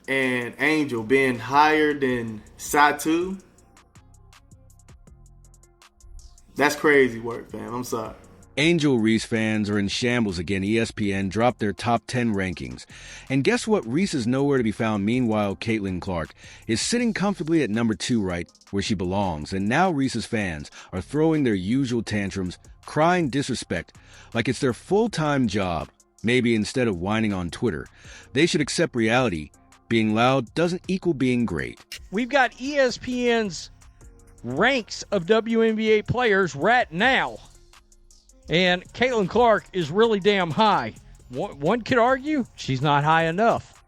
and Angel being higher than Satu, that's crazy work, fam. I'm sorry. Angel Reese fans are in shambles again. ESPN dropped their top 10 rankings. And guess what? Reese is nowhere to be found. Meanwhile, Caitlin Clark is sitting comfortably at number 2, right where she belongs. And now Reese's fans are throwing their usual tantrums, crying disrespect, like it's their full-time job. Maybe instead of whining on Twitter, they should accept reality. Being loud doesn't equal being great. We've got ESPN's ranks of WNBA players right now. And Caitlin Clark is really damn high. One could argue she's not high enough.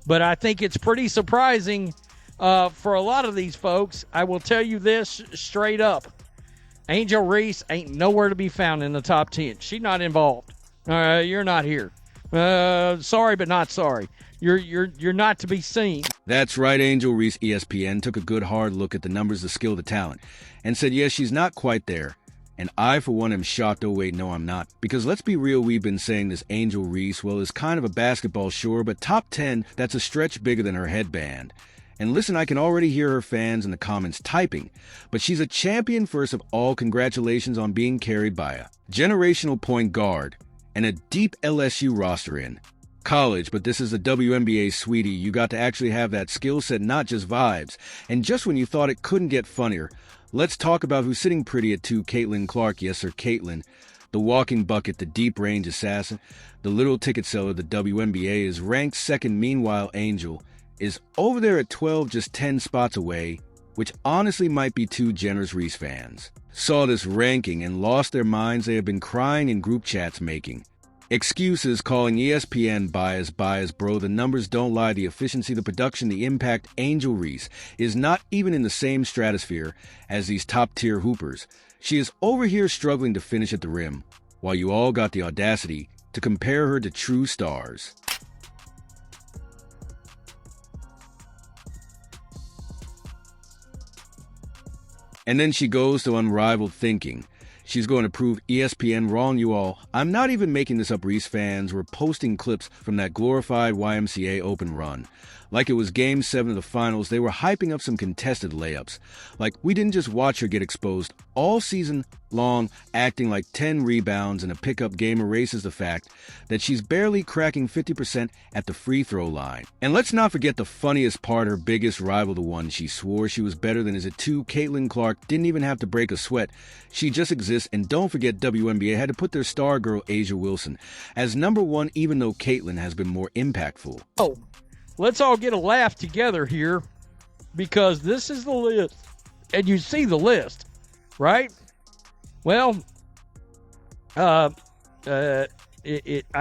But I think it's pretty surprising for a lot of these folks. I will tell you this straight up. Angel Reese ain't nowhere to be found in the top 10. She's not involved. You're not here. Sorry, but not sorry. You're not to be seen. That's right, Angel Reese. ESPN took a good hard look at the numbers, the skill, the talent, and said, yes, she's not quite there. And I, for one, am shocked. Oh, wait, no, I'm not. Because let's be real, we've been saying this Angel Reese, well, is kind of a basketball, sure, but top 10, that's a stretch bigger than her headband. And listen, I can already hear her fans in the comments typing, but she's a champion first of all. Congratulations on being carried by a generational point guard and a deep LSU roster in college, but this is the WNBA, sweetie. You got to actually have that skill set, not just vibes. And just when you thought it couldn't get funnier, let's talk about who's sitting pretty at 2, Caitlin Clark. Yes, sir, Caitlin, the walking bucket, the deep range assassin, the little ticket seller. The WNBA is ranked second. Meanwhile, Angel is over there at 12, just 10 spots away, which honestly might be too generous. Reese fans saw this ranking and lost their minds. They have been crying in group chats, making excuses, calling ESPN bias, bro. The numbers don't lie. The efficiency, the production, the impact. Angel Reese is not even in the same stratosphere as these top-tier hoopers. She is over here struggling to finish at the rim, while you all got the audacity to compare her to true stars. And then she goes to unrivaled thinking. She's going to prove ESPN wrong, you all. I'm not even making this up. Reese fans were posting clips from that glorified YMCA open run. Like it was Game 7 of the finals, they were hyping up some contested layups. Like, we didn't just watch her get exposed all season long, acting like 10 rebounds and a pickup game erases the fact that she's barely cracking 50% at the free throw line. And let's not forget the funniest part, her biggest rival, the one she swore she was better than, is it 2, Caitlin Clark, didn't even have to break a sweat. She just exists. And don't forget, WNBA had to put their star girl, A'ja Wilson, as number 1, even though Caitlin has been more impactful. Oh, let's all get a laugh together here, because this is the list. And you see the list, right? Well, I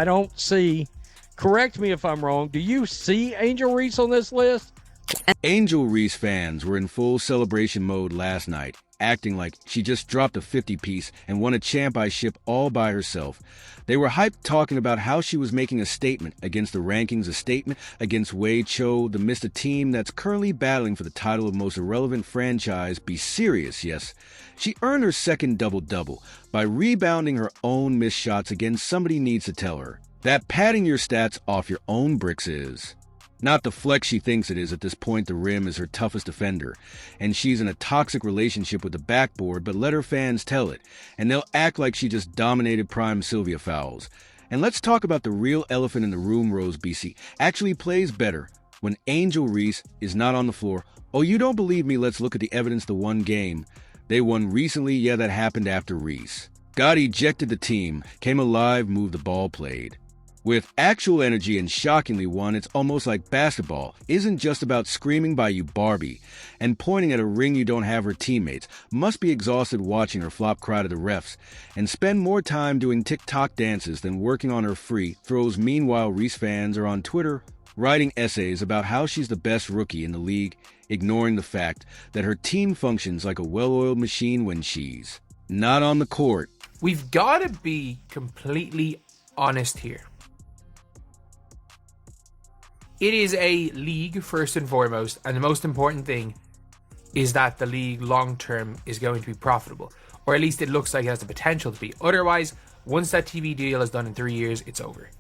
don't see, correct me if I'm wrong, do you see Angel Reese on this list? Angel Reese fans were in full celebration mode last night, acting like she just dropped a 50-piece and won a championship all by herself. They were hyped, talking about how she was making a statement against the rankings, a statement against Wei Cho, the Mr. Team that's currently battling for the title of most irrelevant franchise. Be serious, yes. She earned her second double-double by rebounding her own missed shots. Again, somebody needs to tell her that padding your stats off your own bricks is not the flex she thinks it is. At this point, the rim is her toughest defender, and she's in a toxic relationship with the backboard, but let her fans tell it, and they'll act like she just dominated prime Sylvia Fowles. And let's talk about the real elephant in the room. Rose BC actually plays better when Angel Reese is not on the floor. Oh, you don't believe me? Let's look at the evidence. The one game they won recently, yeah, that happened after Reese got ejected. The team came alive, moved the ball, played with actual energy, and shockingly won. It's almost like basketball isn't just about screaming by you Barbie and pointing at a ring you don't have. Her teammates must be exhausted watching her flop cry to the refs and spend more time doing TikTok dances than working on her free throws. Meanwhile, Reese fans are on Twitter writing essays about how she's the best rookie in the league, ignoring the fact that her team functions like a well-oiled machine when she's not on the court. We've got to be completely honest here. It is a league first and foremost, and the most important thing is that the league long-term is going to be profitable, or at least it looks like it has the potential to be. Otherwise, once that TV deal is done in 3 years, it's over.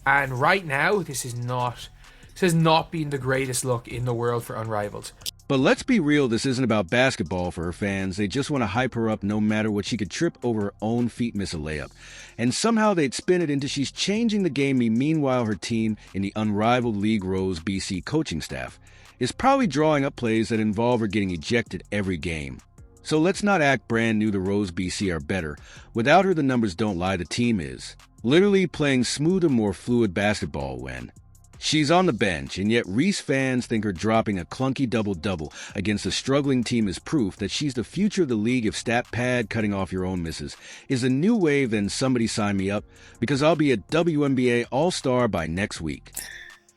And right now, this is not This has not been the greatest look in the world for Unrivaled. But let's be real, this isn't about basketball for her fans. They just want to hype her up no matter what. She could trip over her own feet, miss a layup. And somehow they'd spin it into she's changing the game. Meanwhile, her team in the Unrivaled League Rose BC coaching staff is probably drawing up plays that involve her getting ejected every game. So let's not act brand new. The Rose BC are better. Without her, the numbers don't lie. The team is literally playing smoother, more fluid basketball when she's on the bench, and yet Reese fans think her dropping a clunky double-double against a struggling team is proof that she's the future of the league. If stat pad cutting off your own misses is a new wave, then somebody sign me up, because I'll be a WNBA All-Star by next week.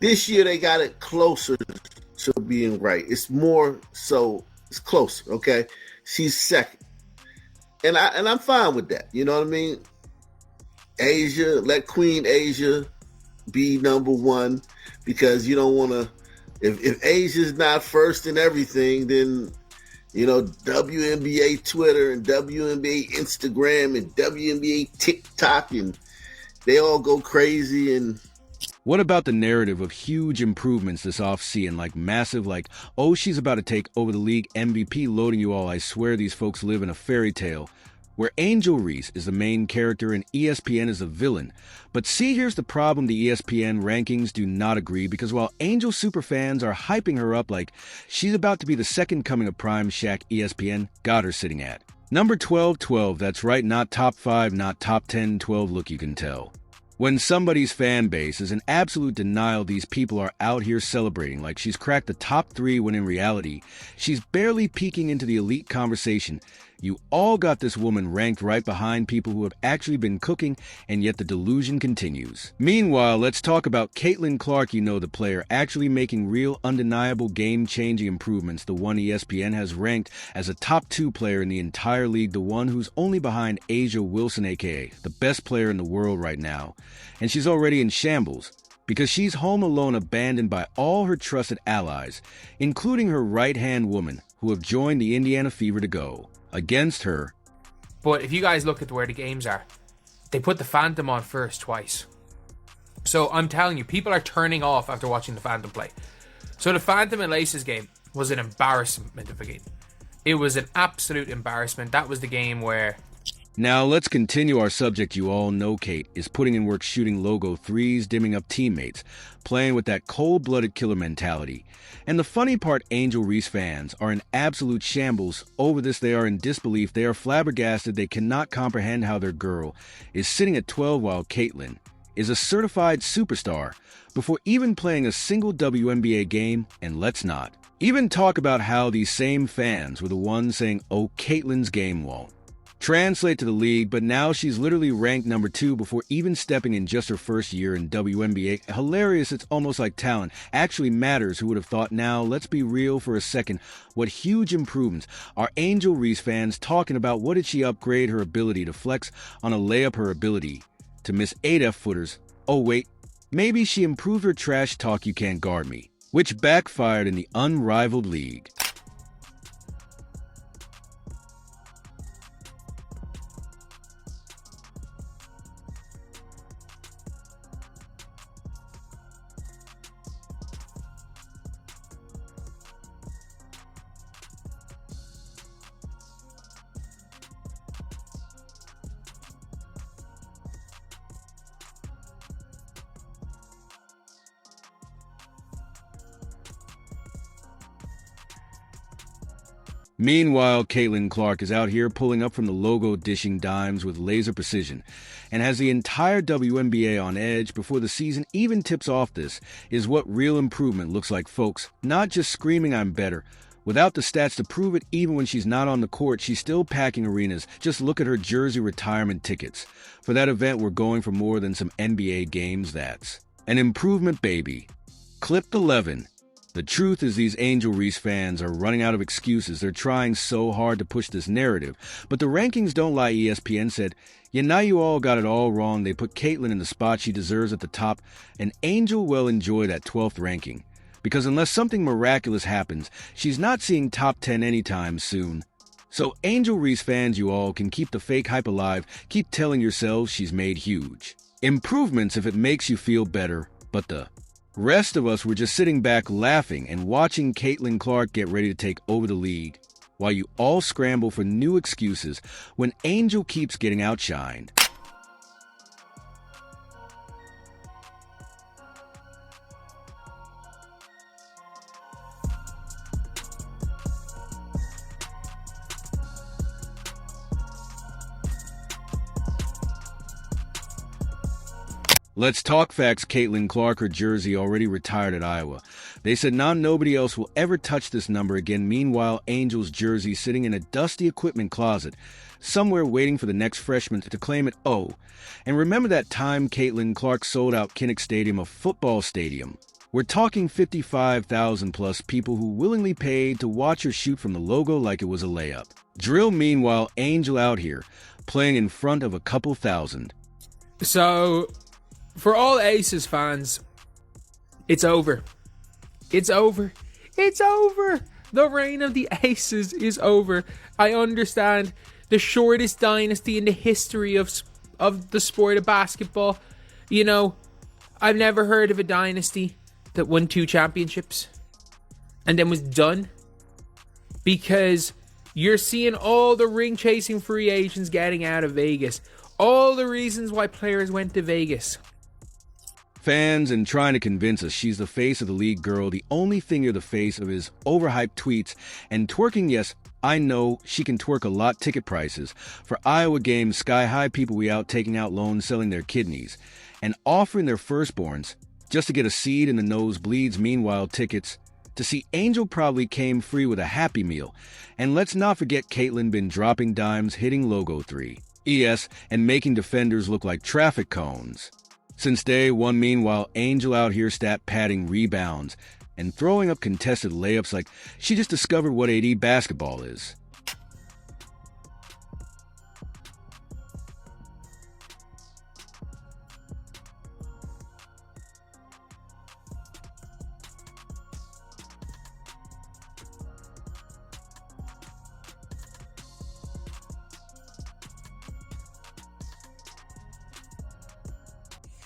This year they got it closer to being right. It's more so, it's closer, okay? She's second. And I'm fine with that. You know what I mean? Asia, let Queen Asia be number one, because you don't want to, if Asia's not first in everything, then, you know, WNBA Twitter and WNBA Instagram and WNBA TikTok, and they all go crazy. And what about the narrative of huge improvements this offseason, like massive, like, oh, she's about to take over the league MVP, loading you all? I swear these folks live in a fairy tale where Angel Reese is the main character and ESPN is the villain. But see, here's the problem. The ESPN rankings do not agree, because while Angel superfans are hyping her up like she's about to be the second coming of Prime Shaq, ESPN got her sitting at number 12. That's right, not top 5, not top 10, 12. Look, you can tell when somebody's fan base is in absolute denial. These people are out here celebrating like she's cracked the top 3, when in reality, she's barely peeking into the elite conversation. You all got this woman ranked right behind people who have actually been cooking, and yet the delusion continues. Meanwhile, let's talk about Caitlin Clark. You know, the player actually making real, undeniable, game-changing improvements. The one ESPN has ranked as a top 2 player in the entire league. The one who's only behind A'ja Wilson, a.k.a. the best player in the world right now. And she's already in shambles, because she's home alone, abandoned by all her trusted allies, including her right-hand woman, who have joined the Indiana Fever to go against her. But if you guys look at where the games are, they put the Phantom on first twice. So I'm telling you, people are turning off after watching the Phantom play. So the Phantom and Lace's game was an embarrassment of a game. It was an absolute embarrassment. That was the game where... Now let's continue our subject. You all know Kate is putting in work, shooting logo threes, dimming up teammates, playing with that cold-blooded killer mentality. And the funny part, Angel Reese fans are in absolute shambles over this. They are in disbelief. They are flabbergasted. They cannot comprehend how their girl is sitting at 12 while Caitlin is a certified superstar before even playing a single WNBA game. And let's not even talk about how these same fans were the ones saying, oh, Caitlin's game won't translate to the league, but now she's literally ranked number 2 before even stepping in just her first year in WNBA. Hilarious. It's almost like talent actually matters. Who would have thought? Now let's be real for a second. What huge improvements are Angel Reese fans talking about? What did she upgrade? Her ability to flex on a layup, her ability to miss 8 F-footers. Oh wait, maybe she improved her trash talk, you can't guard me, which backfired in the Unrivaled League. Meanwhile, Caitlin Clark is out here pulling up from the logo, dishing dimes with laser precision, and has the entire WNBA on edge before the season even tips off. This is what real improvement looks like, folks. Not just screaming I'm better. Without the stats to prove it, even when she's not on the court, she's still packing arenas. Just look at her jersey retirement tickets. For that event, we're going for more than some NBA games. That's an improvement, baby. Clip 11. The truth is, these Angel Reese fans are running out of excuses. They're trying so hard to push this narrative. But the rankings don't lie. ESPN said, yeah, now you all got it all wrong. They put Caitlin in the spot she deserves at the top, and Angel will enjoy that 12th ranking. Because unless something miraculous happens, she's not seeing top 10 anytime soon. So Angel Reese fans, you all can keep the fake hype alive. Keep telling yourselves she's made huge improvements if it makes you feel better. But the Rest of us were just sitting back laughing and watching Caitlin Clark get ready to take over the league, while you all scramble for new excuses when Angel keeps getting outshined. Let's talk facts. Caitlin Clark, her jersey already retired at Iowa. They said now nobody else will ever touch this number again. Meanwhile, Angel's jersey sitting in a dusty equipment closet, somewhere waiting for the next freshman to claim it. Oh, and remember that time Caitlin Clark sold out Kinnick Stadium, a football stadium? We're talking 55,000 plus people who willingly paid to watch her shoot from the logo like it was a layup. Drill, meanwhile, Angel out here, playing in front of a couple thousand. So, for all Aces fans, it's over. It's over. It's over. The reign of the Aces is over. I understand the shortest dynasty in the history of the sport of basketball. You know, I've never heard of a dynasty that won 2 championships and then was done, because you're seeing all the ring-chasing free agents getting out of Vegas. All the reasons why players went to Vegas. Fans and trying to convince us she's the face of the league. Girl, the only thing you're the face of is overhyped tweets and twerking. Yes, I know she can twerk a lot. Ticket prices for Iowa games sky high. People we out taking out loans, selling their kidneys, and offering their firstborns just to get a seat in the nosebleeds. Meanwhile, tickets to see Angel probably came free with a Happy Meal. And let's not forget Caitlin been dropping dimes, hitting Logo 3 ES, and making defenders look like traffic cones since day one. Meanwhile, Angel out here stat padding rebounds and throwing up contested layups like she just discovered what AD basketball is.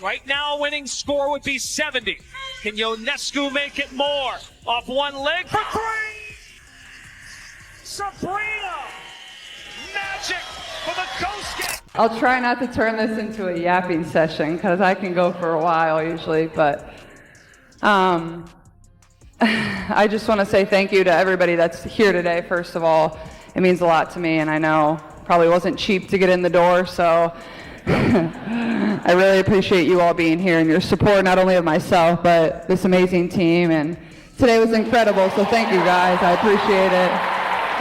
Right now, a winning score would be 70. Can Ionescu make it more? Off one leg for 3! Sabrina! Magic for the Ghost game! I'll try not to turn this into a yapping session, because I can go for a while usually, but I just want to say thank you to everybody that's here today, first of all. It means a lot to me, and I know probably wasn't cheap to get in the door, so I really appreciate you all being here and your support, not only of myself, but this amazing team. And today was incredible, so thank you guys. I appreciate it.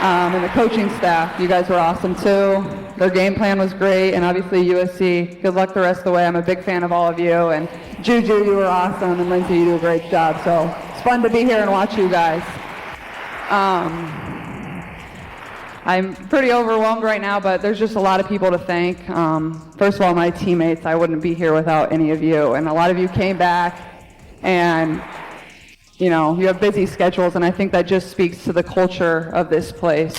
And the coaching staff, you guys were awesome too. Their game plan was great, and obviously USC, good luck the rest of the way. I'm a big fan of all of you. And Juju, you were awesome, and Lindsay, you do a great job. So it's fun to be here and watch you guys. I'm pretty overwhelmed right now, but there's just a lot of people to thank. First of all, my teammates. I wouldn't be here without any of you. And a lot of you came back, and you know, you have busy schedules, and I think that just speaks to the culture of this place.